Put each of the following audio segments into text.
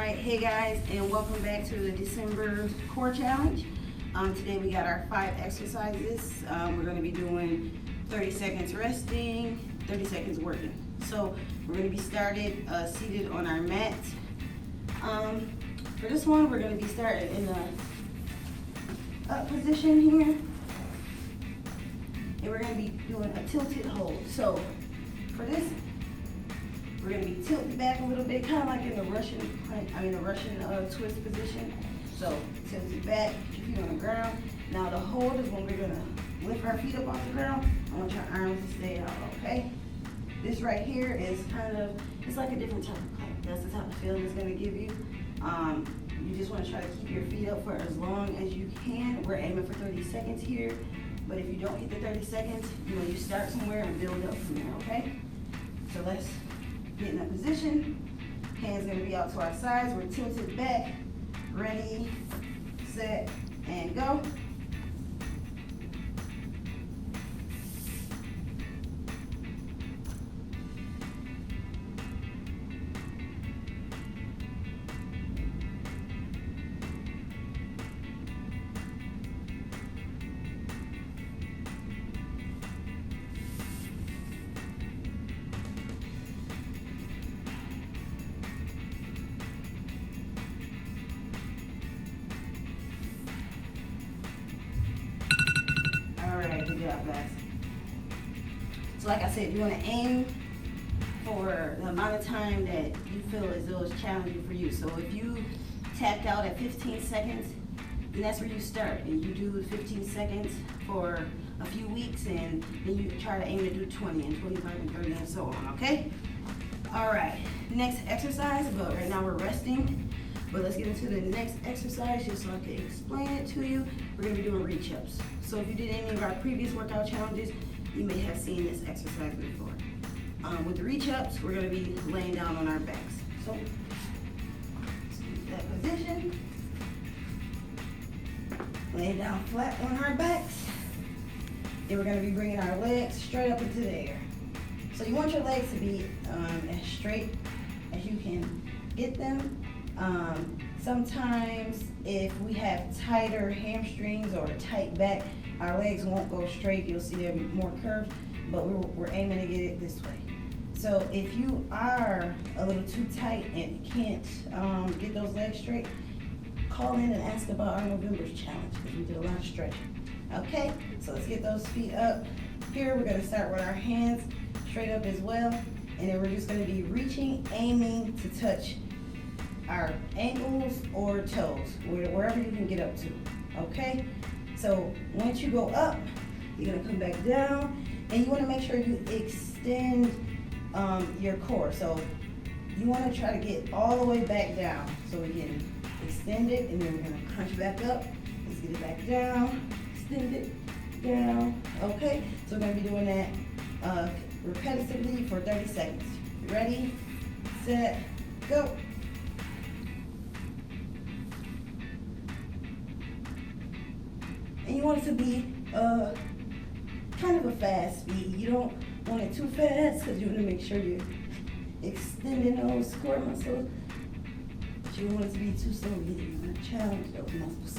Alright, hey guys, and welcome back to the December core challenge. Today we got our 5 exercises. We're going to be doing 30 seconds resting, 30 seconds working. So we're going to be started seated on our mat. For this one, we're going to be starting in the up position here. And we're going to be doing a tilted hold. So for this, we're going to be tilted back a little bit, kind of like in the Russian twist position. So tilted back, keep your feet on the ground. Now the hold is when we're going to lift our feet up off the ground. I want your arms to stay out, okay? This right here is it's like a different type of plank. That's the type of feeling it's going to give you. You just want to try to keep your feet up for as long as you can. We're aiming for 30 seconds here. But if you don't hit the 30 seconds, you start somewhere and build up from there, okay? So let's get in that position. Hands gonna be out to our sides. We're tilted back. Ready, set, and go. Alright, good job, guys. So like I said, you want to aim for the amount of time that you feel as though it's challenging for you. So if you tapped out at 15 seconds, then that's where you start. And you do 15 seconds for a few weeks, and then you try to aim to do 20 and 25 and 30 and so on, okay? Alright, next exercise, but right now we're resting. But let's get into the next exercise just so I can explain it to you. We're going to be doing reach-ups. So if you did any of our previous workout challenges, you may have seen this exercise before. With the reach-ups, we're going to be laying down on our backs. So, let's keep that position. Laying down flat on our backs. Then we're going to be bringing our legs straight up into the air. So you want your legs to be as straight as you can get them. Sometimes if we have tighter hamstrings or a tight back, our legs won't go straight. You'll see they're more curved, but we're aiming to get it this way. So if you are a little too tight and can't get those legs straight, call in and ask about our November's challenge because we did a lot of stretching. Okay, so let's get those feet up. Here we're going to start with our hands straight up as well, and then we're just going to be reaching, aiming to touch our ankles or toes, wherever you can get up to, okay? So once you go up, you're gonna come back down, and you wanna make sure you extend your core. So you wanna try to get all the way back down. So we can extend it, and then we're gonna crunch back up. Let's get it back down, extend it, down, okay? So we're gonna be doing that repetitively for 30 seconds. Ready, set, go. And you want it to be kind of a fast speed. You don't want it too fast because you want to make sure you're extending those core muscles. But you don't want it to be too slow either. You want to challenge those muscles.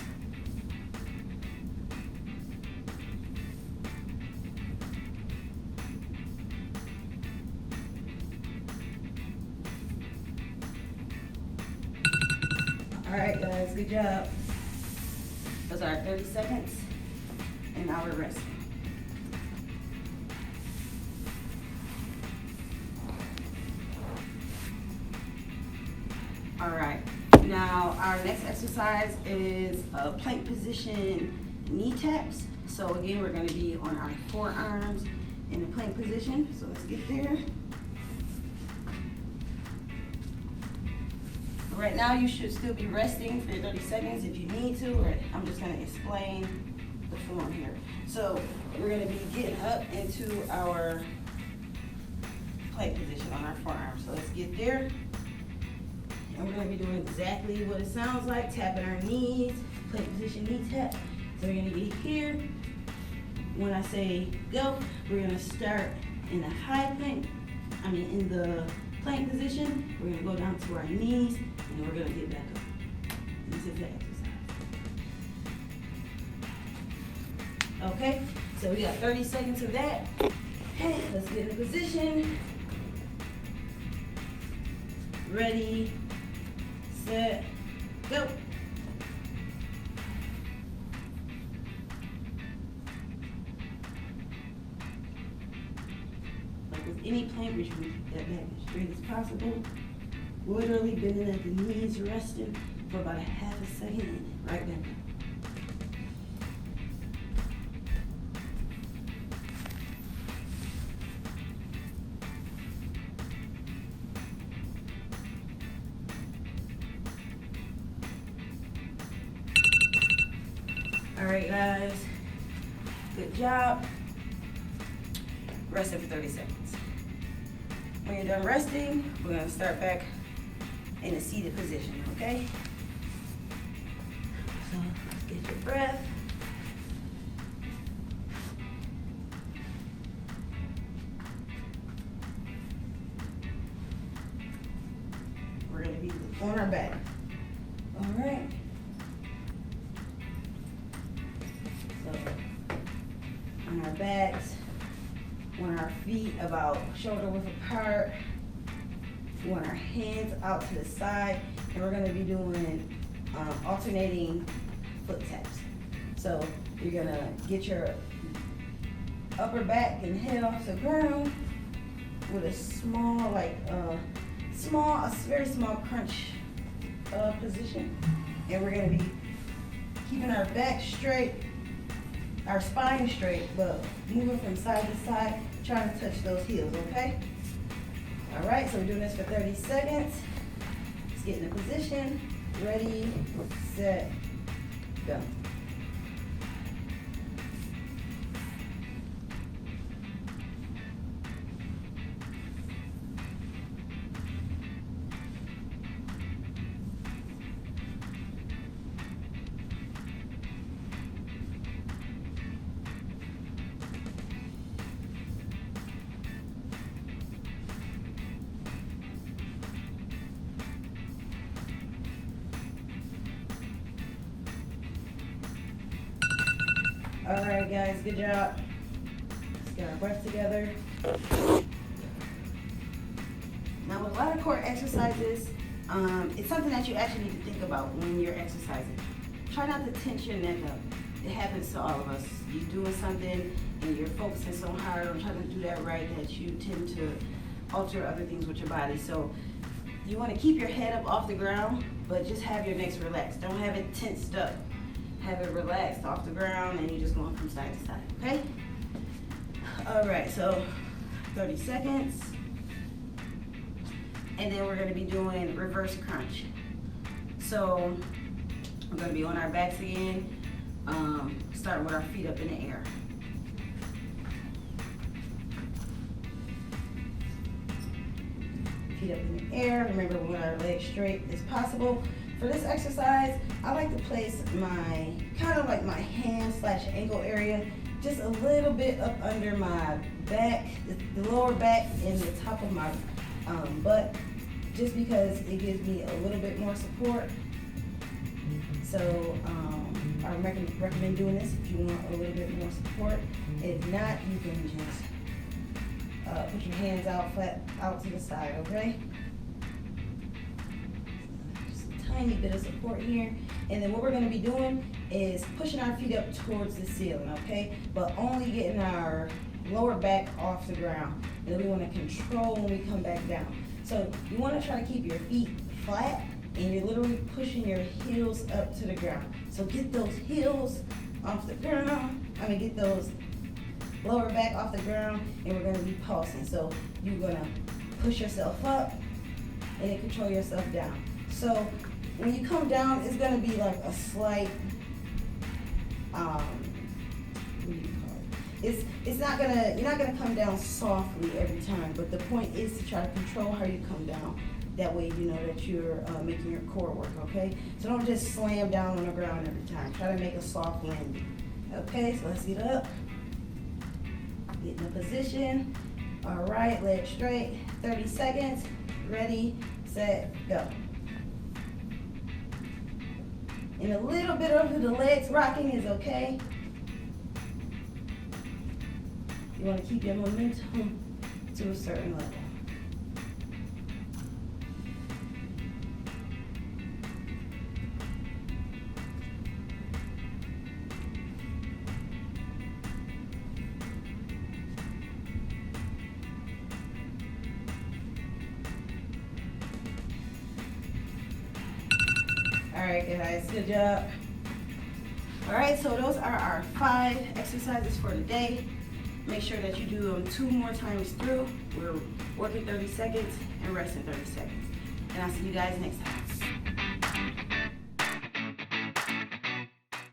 All right, guys, good job. Those are 30 seconds, and now we're resting. All right, now our next exercise is a plank position knee taps. So again, we're going to be on our forearms in the plank position. So let's get there. Right now, you should still be resting for 30 seconds if you need to, or I'm just going to explain the form here. So we're going to be getting up into our plank position on our forearms. So let's get there. And we're going to be doing exactly what it sounds like, tapping our knees, plank position knee tap. So we're going to be here. When I say go, we're going to start in the high plank, in the plank position. We're gonna go down to our knees and we're gonna get back up. This is the exercise. Okay, so we got 30 seconds of that. Okay, let's get in position. Ready, set, go. Like with any plank, we should keep that back as straight as possible. Literally bending at the knees, resting for about a half a second, and right back up. All right, guys, good job. Resting for 30 seconds. When you're done resting, we're gonna start back in a seated position, okay? So let's get your breath. We're gonna be on our back. All right. On our backs, want our feet about shoulder width apart. We want our hands out to the side, and we're going to be doing alternating foot taps. So you're going to get your upper back and head off the ground with a small, very small crunch position, and we're going to be keeping our back straight, our spine straight, but moving from side to side, trying to touch those heels, okay? All right, so we're doing this for 30 seconds. Let's get in a position. Ready, set, go. All right, guys, good job. Let's get our breath together. Now, with a lot of core exercises, it's something that you actually need to think about when you're exercising. Try not to tense your neck up. It happens to all of us. You're doing something and you're focusing so hard on trying to do that right that you tend to alter other things with your body. So you want to keep your head up off the ground, but just have your neck relaxed. Don't have it tensed up. Have it relaxed off the ground, and you're just going from side to side, okay? All right, so 30 seconds. And then we're gonna be doing reverse crunch. So we're gonna be on our backs again, starting with our feet up in the air. Feet up in the air. Remember, we want our legs straight as possible. For this exercise, I like to place my, kind of like my hand/ankle area just a little bit up under my back, the lower back and the top of my butt, just because it gives me a little bit more support. So I recommend doing this if you want a little bit more support. If not, you can just put your hands out flat out to the side, okay? Tiny bit of support here, and then what we're going to be doing is pushing our feet up towards the ceiling, okay, but only getting our lower back off the ground. And then we want to control when we come back down. So you want to try to keep your feet flat, and you're literally pushing your heels up to the ground. So get those heels off the ground, get those lower back off the ground, and we're going to be pulsing. So you're going to push yourself up and then control yourself down. So when you come down, it's gonna be like a slight, what do you call it? It's not gonna, you're not gonna come down softly every time, but the point is to try to control how you come down. That way you know that you're making your core work, okay? So don't just slam down on the ground every time. Try to make a soft landing. Okay, so let's get up. Get in a position. All right, legs straight, 30 seconds. Ready, set, go. And a little bit of the legs rocking is okay. You want to keep your momentum to a certain level. All right, guys, good job. All right, so those are our 5 exercises for today. Make sure that you do them 2 more times through. We're working 30 seconds and resting 30 seconds. And I'll see you guys next time.